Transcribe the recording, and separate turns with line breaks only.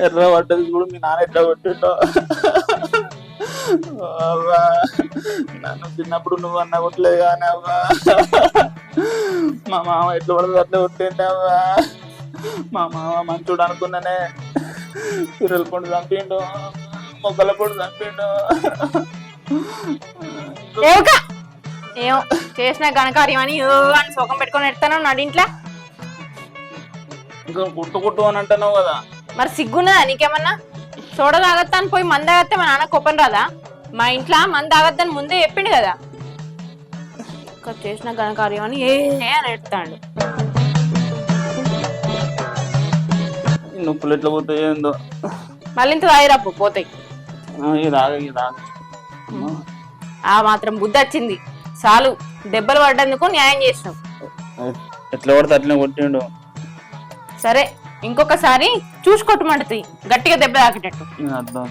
ఎర్ర పడ్డది చూడు మీ నాన్న ఎట్లా కొట్టిండో. అవ్వా నన్ను చిన్నప్పుడు నువ్వు అన్న కొట్టలేదు కానీ అవ్వా, మా మామ ఎట్లా పడదు అట్లా కొట్టిండే అవ్వా. మా మామ మంచోడు అనుకున్నానే, పిల్లల పొడి చంపిండు, మొక్కల పొడి చంపిండు.
ఏమో చేసిన ఘనకార్యం అని అని సుఖం పెట్టుకొని ఎడతాను నడింట్లా.
ఇంకా కుట్టు అని అంటున్నావు కదా.
మరి సిగ్గున్నదా నీకేమన్నా? సోడ తాగత్తాను పోయి మంద తాగత్తే మా నాన్న కోపం రాదా? మా ఇంట్లో మంద తాగద్దని ముందే చెప్పిండు కదా. ఇంకా చేసిన ఘనకార్యం అని అని ఎడతాడు.
నొప్పులు ఎట్లా పోతాయి ఏందో.
మళ్ళీ ఇంత తాగిరాపు పోతాయి. ఆ మాత్రం బుద్ధి వచ్చింది చాలు. దెబ్బలు పడ్డందుకు న్యాయం చేసినావు.
ఎట్లా పడితే అట్లనే కొట్టిండు.
సరే ఇంకొకసారి చూసి కొట్టమంటది గట్టిగా దెబ్బ తాకేటట్టు.
అర్థం